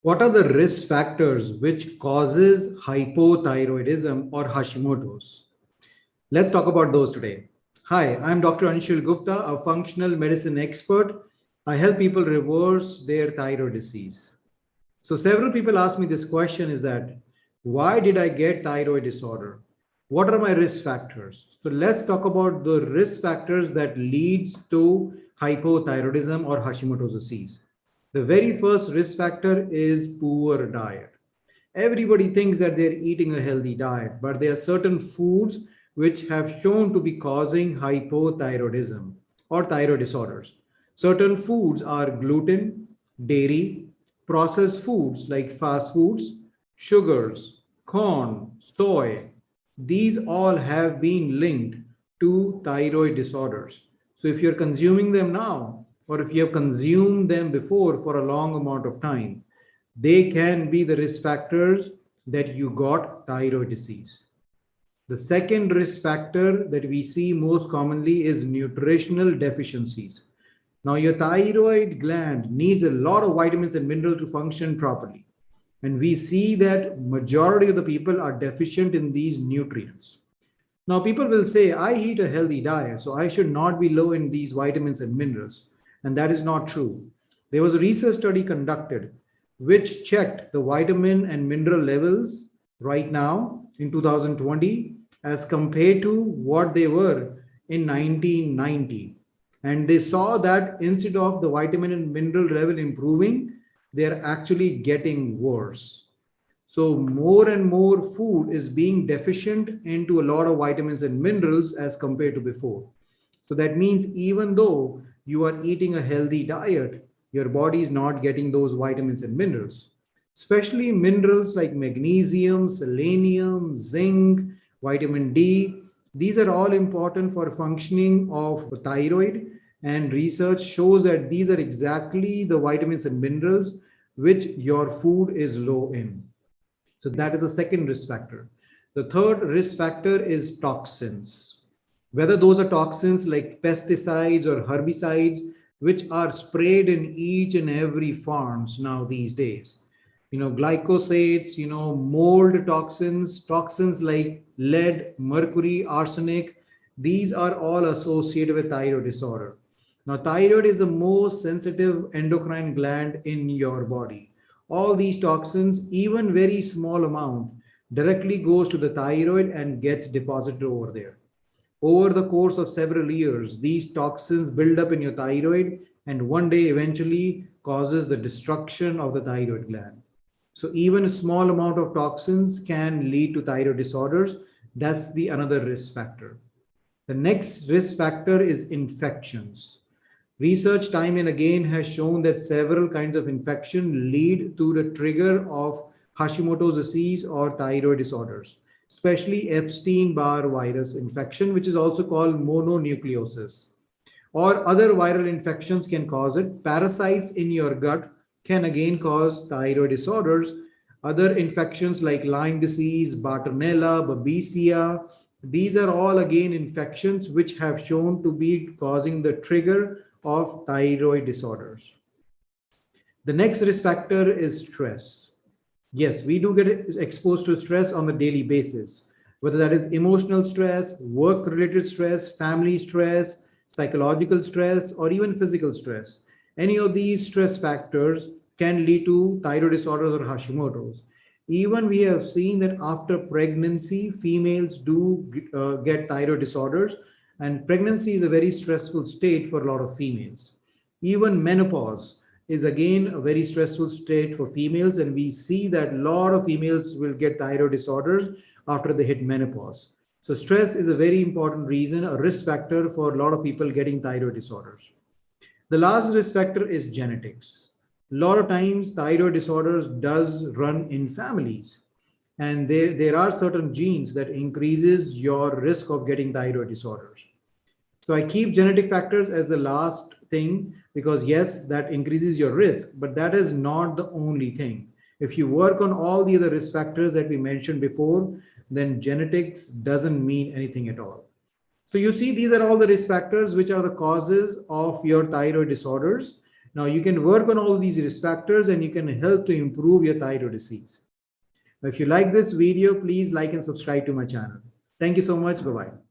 What are the risk factors which causes hypothyroidism or Hashimoto's? Let's talk about those today. Hi, I'm Dr. Anshul Gupta, a functional medicine expert. I help people reverse their thyroid disease. So several people ask me this question is that why did I get thyroid disorder? What are my risk factors? So let's talk about the risk factors that leads to hypothyroidism or Hashimoto's disease. The very first risk factor is poor diet. Everybody thinks that they're eating a healthy diet, but there are certain foods which have shown to be causing hypothyroidism or thyroid disorders. Certain foods are gluten, dairy, processed foods like fast foods, sugars, corn, soy. These all have been linked to thyroid disorders. So if you're consuming them now, or if you have consumed them before for a long amount of time, they can be the risk factors that you got thyroid disease. The second risk factor that we see most commonly is nutritional deficiencies. Now, your thyroid gland needs a lot of vitamins and minerals to function properly. And we see that majority of the people are deficient in these nutrients. Now, people will say, I eat a healthy diet, so I should not be low in these vitamins and minerals. And that is not true. There was a research study conducted which checked the vitamin and mineral levels right now in 2020 as compared to what they were in 1990. And they saw that instead of the vitamin and mineral level improving, they're actually getting worse. So more and more food is being deficient into a lot of vitamins and minerals as compared to before. So that means even though you are eating a healthy diet, your body is not getting those vitamins and minerals. Especially minerals like magnesium, selenium, zinc, vitamin D. These are all important for functioning of thyroid, and research shows that these are exactly the vitamins and minerals which your food is low in. So that is the second risk factor. The third risk factor is toxins. Whether those are toxins like pesticides or herbicides, which are sprayed in each and every farms now these days. Glycosates, mold toxins, toxins like lead, mercury, arsenic, these are all associated with thyroid disorder. Now, thyroid is the most sensitive endocrine gland in your body. All these toxins, even very small amount, directly goes to the thyroid and gets deposited over there. Over the course of several years, these toxins build up in your thyroid and one day eventually causes the destruction of the thyroid gland. So even a small amount of toxins can lead to thyroid disorders. That's the another risk factor. The next risk factor is infections. Research time and again has shown that several kinds of infection lead to the trigger of Hashimoto's disease or thyroid disorders, especially Epstein-Barr virus infection, which is also called mononucleosis. Or other viral infections can cause it. Parasites in your gut can again cause thyroid disorders. Other infections like Lyme disease, Bartonella, Babesia, these are all again infections which have shown to be causing the trigger of thyroid disorders. The next risk factor is stress. Yes, we do get exposed to stress on a daily basis, whether that is emotional stress, work related stress, family stress, psychological stress, or even physical stress. Any of these stress factors can lead to thyroid disorders or Hashimoto's. Even we have seen that after pregnancy, females do get thyroid disorders, and pregnancy is a very stressful state for a lot of females. Even menopause is again a very stressful state for females, and we see that a lot of females will get thyroid disorders after they hit menopause. So stress is a very important reason, a risk factor for a lot of people getting thyroid disorders. The last risk factor is genetics. A lot of times thyroid disorders does run in families, and there are certain genes that increases your risk of getting thyroid disorders. So I keep genetic factors as the last thing because yes, that increases your risk, but that is not the only thing. If you work on all the other risk factors that we mentioned before, then genetics doesn't mean anything at all. So you see, these are all the risk factors which are the causes of your thyroid disorders. Now you can work on all these risk factors and you can help to improve your thyroid disease. If you like this video, please like and subscribe to my channel. Thank you so much. Bye-bye.